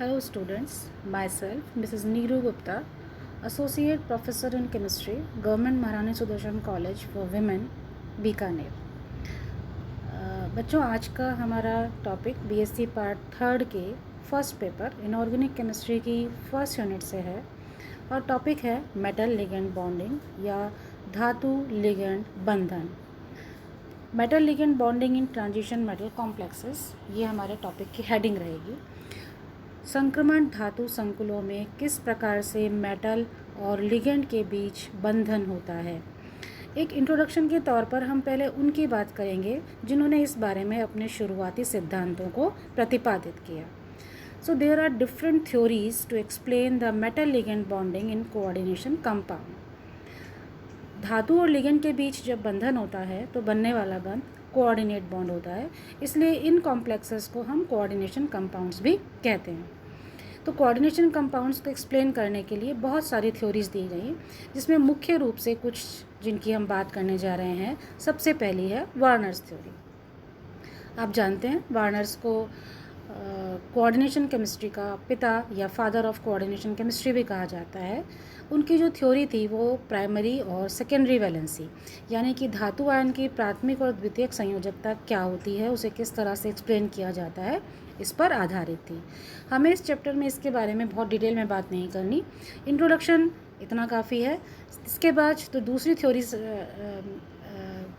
Hello students, myself Mrs. Neeru Gupta, Associate Professor in Chemistry, Government Maharani Sudarshan College for Women, Bikaner. बच्चों, आज का हमारा topic BSc part third के first paper inorganic chemistry की first unit से है और टॉपिक है मेटल लिगेंड बॉन्डिंग या धातु लिगेंड बंधन। मेटल लिगेंड बॉन्डिंग इन ट्रांजिशन मेटल कॉम्प्लेक्सेस, ये हमारे टॉपिक की हेडिंग रहेगी। संक्रमण धातु संकुलों में किस प्रकार से मेटल और लिगेंड के बीच बंधन होता है। एक इंट्रोडक्शन के तौर पर हम पहले उनकी बात करेंगे जिन्होंने इस बारे में अपने शुरुआती सिद्धांतों को प्रतिपादित किया। So there are different theories to explain the metal ligand bonding in coordination compound. धातु और लिगेंड के बीच जब बंधन होता है तो बनने वाला बंध कोऑर्डिनेट बॉन्ड होता है, इसलिए इन कॉम्प्लेक्सेस को हम कोऑर्डिनेशन कंपाउंड्स भी कहते हैं। तो कोऑर्डिनेशन कंपाउंड्स को एक्सप्लेन करने के लिए बहुत सारी थ्योरीज दी गई, जिसमें मुख्य रूप से कुछ जिनकी हम बात करने जा रहे हैं। सबसे पहली है वार्नर्स थ्योरी। आप जानते हैं वार्नर्स को कोऑर्डिनेशन केमिस्ट्री का पिता या फादर ऑफ कोऑर्डिनेशन केमिस्ट्री भी कहा जाता है। उनकी जो थ्योरी थी वो प्राइमरी और सेकेंडरी वैलेंसी, यानी कि धातु आयन की प्राथमिक और द्वितीयक संयोजकता क्या होती है, उसे किस तरह से एक्सप्लेन किया जाता है, इस पर आधारित थी। हमें इस चैप्टर में इसके बारे में बहुत डिटेल में बात नहीं करनी, इंट्रोडक्शन इतना काफ़ी है। इसके बाद तो दूसरी थ्योरी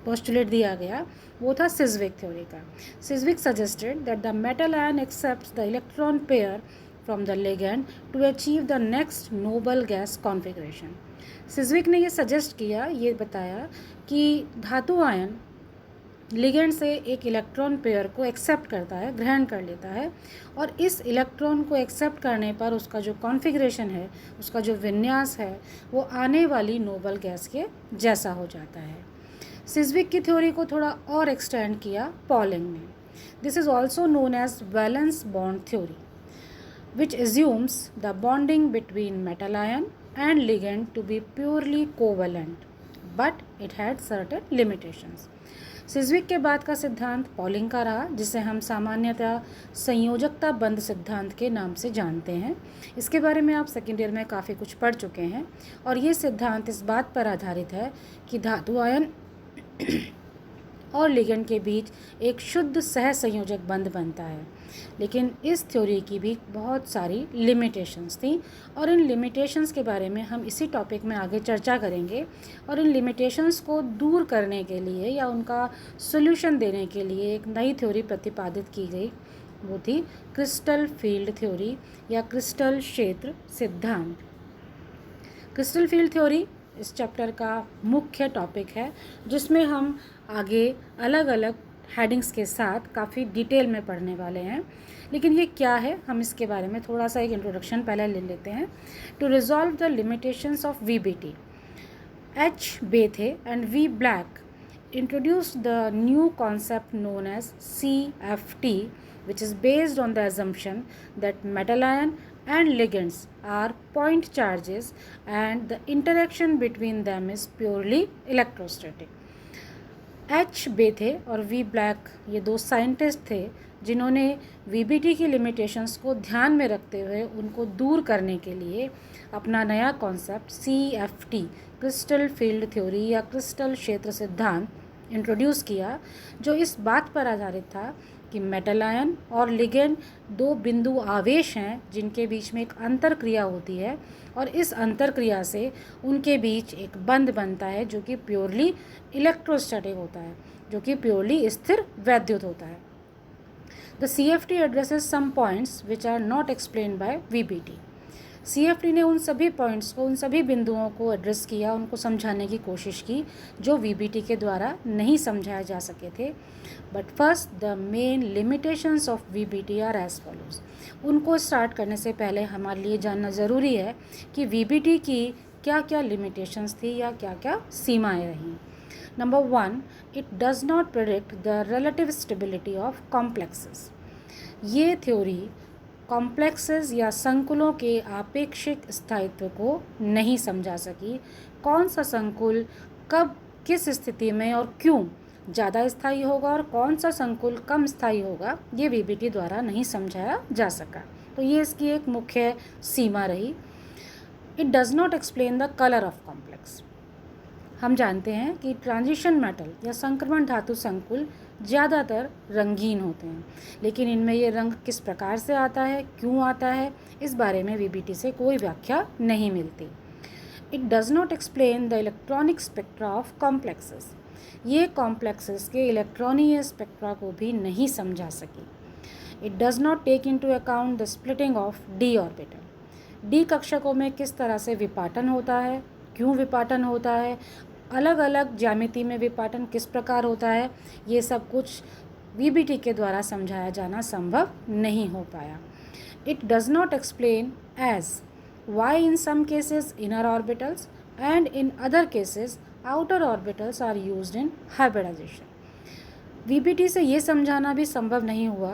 पोस्टुलेट दिया गया वो था सिज़विक थ्योरी का। Sidgwick suggested that the metal ion accepts the electron pair from the ligand to achieve the next noble gas configuration. Sidgwick ने ये सजेस्ट किया, ये बताया कि धातु आयन लिगेंड से एक इलेक्ट्रॉन पेयर को एक्सेप्ट करता है, ग्रहण कर लेता है, और इस इलेक्ट्रॉन को एक्सेप्ट करने पर उसका जो कॉन्फ़िगरेशन है, उसका जो विन्यास है, वो आने वाली नोबल गैस के जैसा हो जाता है। सिज़विक की थ्योरी को थोड़ा और एक्सटेंड किया पॉलिंग ने। This is also known as valence bond theory, which assumes the bonding between metal ion and ligand to be purely covalent, but it had certain limitations. सिज़विक के बाद का सिद्धांत पॉलिंग का रहा, जिसे हम सामान्यतः संयोजकता बंध सिद्धांत के नाम से जानते हैं। इसके बारे में आप सेकेंड ईयर में काफ़ी कुछ पढ़ चुके हैं, और ये सिद्धांत इस बात पर आधारित है कि धातु आयन और लिगेंड के बीच एक शुद्ध सहसंयोजक बंध बनता है। लेकिन इस थ्योरी की भी बहुत सारी लिमिटेशंस थी, और इन लिमिटेशंस के बारे में हम इसी टॉपिक में आगे चर्चा करेंगे। और इन लिमिटेशंस को दूर करने के लिए या उनका सॉल्यूशन देने के लिए एक नई थ्योरी प्रतिपादित की गई, वो थी क्रिस्टल फील्ड थ्योरी या क्रिस्टल क्षेत्र सिद्धांत। क्रिस्टल फील्ड थ्योरी इस चैप्टर का मुख्य टॉपिक है, जिसमें हम आगे अलग अलग हेडिंग्स के साथ काफ़ी डिटेल में पढ़ने वाले हैं। लेकिन ये क्या है, हम इसके बारे में थोड़ा सा एक इंट्रोडक्शन पहले ले लेते हैं। To resolve the limitations of VBT, H Bethe and V Black introduced the new concept known as CFT, which is based on the assumption that metal ion and ligands are point charges and the interaction between them is purely electrostatic. H Bethe और V black ये दो scientist थे जिन्होंने VBT की limitations को ध्यान में रखते हुए उनको दूर करने के लिए अपना नया concept CFT, crystal field theory या क्रिस्टल क्षेत्र सिद्धांत इंट्रोड्यूस किया, जो इस बात पर आधारित था कि मेटल आयन और लिगेंड दो बिंदु आवेश हैं जिनके बीच में एक अंतर क्रिया होती है, और इस अंतर क्रिया से उनके बीच एक बंध बनता है जो कि प्योरली इलेक्ट्रोस्टैटिक होता है, जो कि प्योरली स्थिर वैद्युत होता है। The CFT addresses some points which are not explained by VBT। CFT ने उन सभी पॉइंट्स को, उन सभी बिंदुओं को एड्रेस किया, उनको समझाने की कोशिश की जो VBT के द्वारा नहीं समझाए जा सके थे। But first the main limitations of VBT are as follows. उनको स्टार्ट करने से पहले हमारे लिए जानना ज़रूरी है कि VBT की क्या क्या लिमिटेशंस थी या क्या क्या सीमाएँ रहीं। Number 1, it does not predict the relative stability of complexes. ये थ्योरी कॉम्प्लेक्सेस या संकुलों के आपेक्षिक स्थायित्व को नहीं समझा सकी। कौन सा संकुल कब किस स्थिति में और क्यों ज़्यादा स्थायी होगा और कौन सा संकुल कम स्थायी होगा, ये VBT द्वारा नहीं समझाया जा सका। तो ये इसकी एक मुख्य सीमा रही। It does not explain the colour of complex. हम जानते हैं कि ट्रांजिशन मेटल या संक्रमण धातु संकुल ज़्यादातर रंगीन होते हैं, लेकिन इनमें ये रंग किस प्रकार से आता है, क्यों आता है, इस बारे में वीबीटी से कोई व्याख्या नहीं मिलती। It does not explain the electronic spectra of complexes. ये कॉम्प्लेक्सेस के इलेक्ट्रॉनीय स्पेक्ट्रा को भी नहीं समझा सकी। It does not take into account the splitting of d orbital. D कक्षकों में किस तरह से विपाटन होता है, क्यों विपाटन होता है, अलग अलग ज्यामिति में विपाटन किस प्रकार होता है, ये सब कुछ वीबीटी के द्वारा समझाया जाना संभव नहीं हो पाया। It does not explain as why in some cases inner orbitals and in other cases outer orbitals are used in hybridization. VBT से ये समझाना भी संभव नहीं हुआ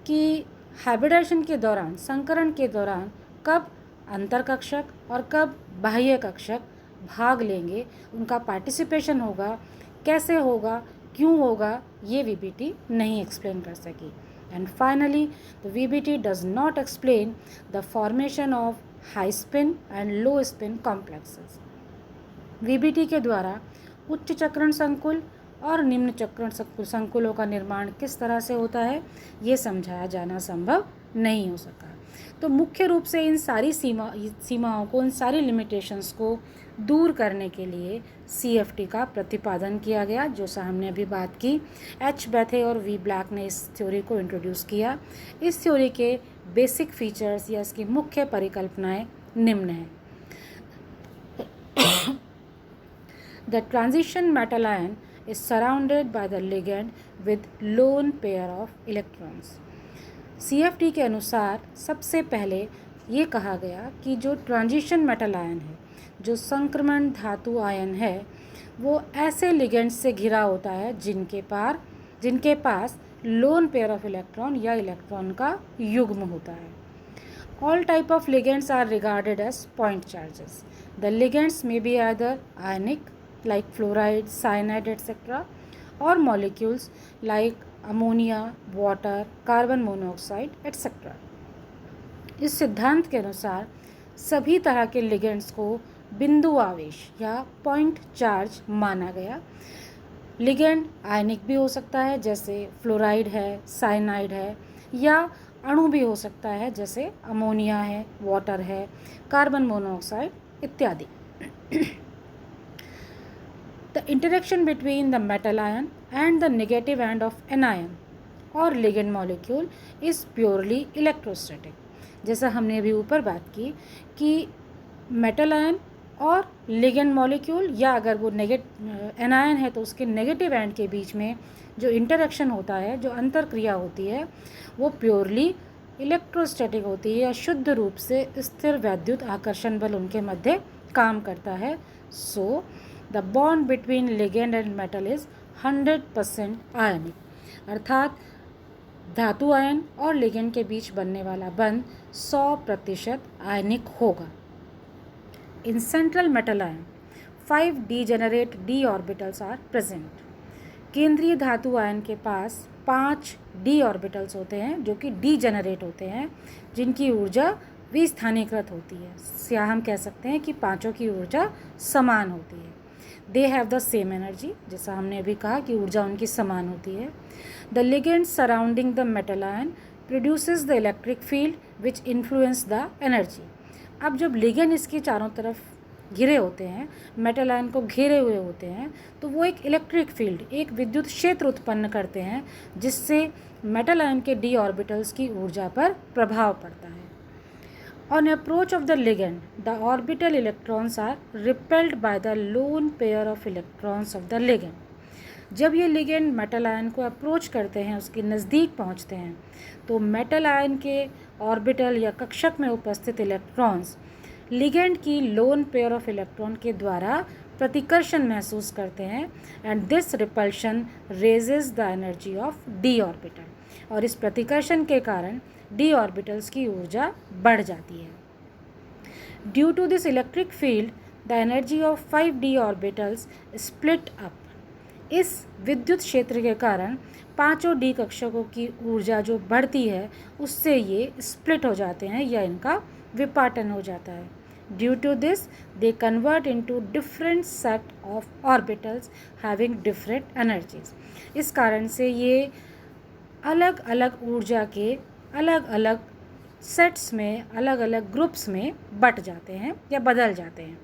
कि हाइब्रिडाइजेशन के दौरान, संकरण के दौरान कब अंतरकक्षक और कब बाह्य कक्षक भाग लेंगे, उनका पार्टिसिपेशन होगा, कैसे होगा, क्यों होगा, ये वीबीटी नहीं एक्सप्लेन कर सकी। And finally the VBT does not explain the formation of high spin and low spin complexes. VBT के द्वारा उच्च चक्रण संकुल और निम्न चक्रण संकुलों का निर्माण किस तरह से होता है, ये समझाया जाना संभव नहीं हो सका। तो मुख्य रूप से इन सारी सीमाओं को, इन सारी लिमिटेशंस को दूर करने के लिए CFT का प्रतिपादन किया गया, जो हमने अभी बात की। H. बैथे और V. ब्लैक ने इस थ्योरी को इंट्रोड्यूस किया। इस थ्योरी के बेसिक फीचर्स या इसकी मुख्य परिकल्पनाएं निम्न हैं। The transition metal ion is surrounded by the ligand with lone pair of electrons. CFT के अनुसार सबसे पहले ये कहा गया कि जो ट्रांजिशन मेटल आयन है, जो संक्रमण धातु आयन है, वो ऐसे लिगेंड्स से घिरा होता है जिनके पास लोन पेयर ऑफ इलेक्ट्रॉन या इलेक्ट्रॉन का युग्म होता है। All type of ligands are regarded as point charges. The ligands may be either ionic like fluoride, cyanide, etc., or molecules like ammonia, water, carbon monoxide, etc. इस सिद्धांत के अनुसार सभी तरह के लिगेंड्स को बिंदु आवेश या पॉइंट चार्ज माना गया। लिगेंड आयनिक भी हो सकता है, जैसे फ्लोराइड है, साइनाइड है, या अणु भी हो सकता है, जैसे अमोनिया है, वाटर है, कार्बन मोनोऑक्साइड इत्यादि। The interaction between the metal ion and the negative end of anion or ligand molecule is purely electrostatic. जैसा हमने अभी ऊपर बात की कि मेटल आयन और लिगेंड मॉलिक्यूल, या अगर वो एनायन है तो उसके नेगेटिव एंड के बीच में जो इंटरेक्शन होता है, जो अंतरक्रिया होती है, वो प्योरली इलेक्ट्रोस्टैटिक होती है या शुद्ध रूप से स्थिर वैद्युत आकर्षण बल उनके मध्य काम करता है। So the bond between ligand and metal is 100% आयनिक, अर्थात धातु आयन और लिगेंड के बीच बनने वाला बंध 100% आयनिक होगा। In central metal ion 5 degenerate D orbitals are present. केंद्रीय धातु आयन के पास 5 डी ऑर्बिटल्स होते हैं जो कि डीजेनरेट होते हैं, जिनकी ऊर्जा विस्थानीकृत होती है, या हम कह सकते हैं कि पांचों की ऊर्जा समान होती है। They have the same energy, जैसा हमने अभी कहा कि ऊर्जा उनकी समान होती है। The ligand surrounding the metal ion produces the electric field which influence the energy. अब जब लिगेंड इसके चारों तरफ घिरे होते हैं, मेटल आयन को घेरे हुए होते हैं, तो वो एक इलेक्ट्रिक फील्ड, एक विद्युत क्षेत्र उत्पन्न करते हैं, जिससे मेटल आयन के डी ऑर्बिटल्स की ऊर्जा पर प्रभाव पड़ता है। On approach of the ligand the orbital electrons are repelled by the lone pair of electrons of the ligand. जब ये लिगेंड मेटल आयन को अप्रोच करते हैं, उसके नज़दीक पहुंचते हैं, तो मेटल आयन के ऑर्बिटल या कक्षक में उपस्थित इलेक्ट्रॉन्स लिगेंड की लोन पेयर ऑफ इलेक्ट्रॉन के द्वारा प्रतिकर्षण महसूस करते हैं, and this repulsion raises the energy of d orbital, और इस प्रतिकर्षण के कारण डी ऑर्बिटल्स की ऊर्जा बढ़ जाती है। Due to this electric field the energy of 5 D orbitals split up इस विद्युत क्षेत्र के कारण पांचों डी कक्षकों की ऊर्जा जो बढ़ती है उससे ये स्प्लिट हो जाते हैं या इनका विपाटन हो जाता है. Due to this, they convert into different set of orbitals having different energies. इस कारण से ये अलग अलग ऊर्जा के अलग अलग सेट्स में, अलग अलग ग्रुप्स में बट जाते हैं या बदल जाते हैं.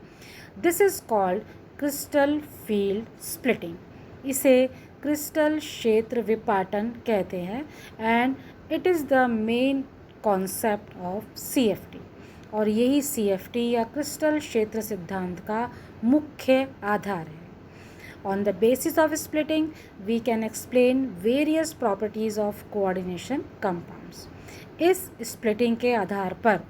This is called crystal field splitting. इसे क्रिस्टल क्षेत्र विपाटन कहते हैं and it is the main concept of CFT. और यही CFT या क्रिस्टल क्षेत्र सिद्धांत का मुख्य आधार है. On the basis of splitting, we can explain various properties of coordination compounds. इस splitting के आधार पर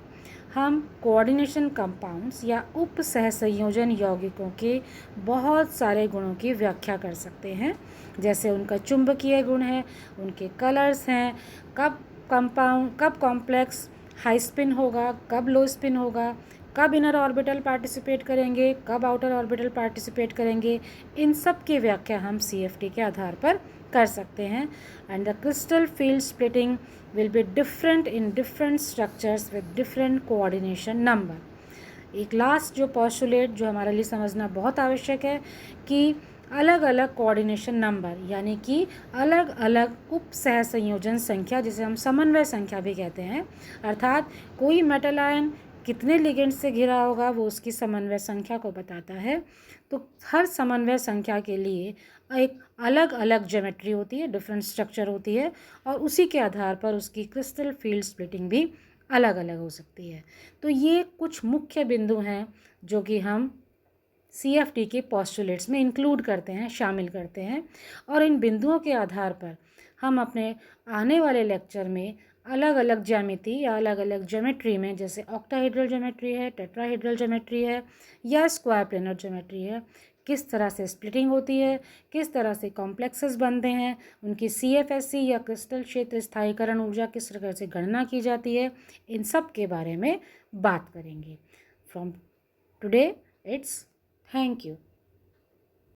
हम कोऑर्डिनेशन कंपाउंड्स या उप सहसंयोजन यौगिकों के बहुत सारे गुणों की व्याख्या कर सकते हैं, जैसे उनका चुंबकीय गुण है, उनके कलर्स हैं, कब कॉम्प्लेक्स हाई स्पिन होगा, कब लो स्पिन होगा, कब इनर ऑर्बिटल पार्टिसिपेट करेंगे, कब आउटर ऑर्बिटल पार्टिसिपेट करेंगे. इन सब की व्याख्या हम CFT के आधार पर कर सकते हैं. And the crystal field splitting will be different in different structures with different coordination number. एक लास्ट जो पॉस्टुलेट जो हमारे लिए समझना बहुत आवश्यक है कि अलग अलग कोऑर्डिनेशन नंबर यानी कि अलग अलग उप सहसंयोजन संख्या, जिसे हम समन्वय संख्या भी कहते हैं, अर्थात कोई मेटल आयन कितने लिगेंड से घिरा होगा वो उसकी समन्वय संख्या को बताता है. तो हर समन्वय संख्या के लिए एक अलग अलग ज्योमेट्री होती है, डिफरेंट स्ट्रक्चर होती है और उसी के आधार पर उसकी क्रिस्टल फील्ड स्प्लिटिंग भी अलग अलग हो सकती है. तो ये कुछ मुख्य बिंदु हैं जो कि हम CFT के पोस्टुलेट्स में इंक्लूड करते हैं, शामिल करते हैं. और इन बिंदुओं के आधार पर हम अपने आने वाले लेक्चर में अलग अलग ज्यामिति या अलग अलग ज्योमेट्री में, जैसे ऑक्टाहेड्रल ज्योमेट्री है, टेट्राहेड्रल ज्योमेट्री है या स्क्वायर प्लेनर ज्योमेट्री है, किस तरह से स्प्लिटिंग होती है, किस तरह से कॉम्प्लेक्सेस बनते हैं, उनकी CFSE या क्रिस्टल क्षेत्र स्थायीकरण ऊर्जा किस तरह से गणना की जाती है, इन सब के बारे में बात करेंगे. From today it's thank you.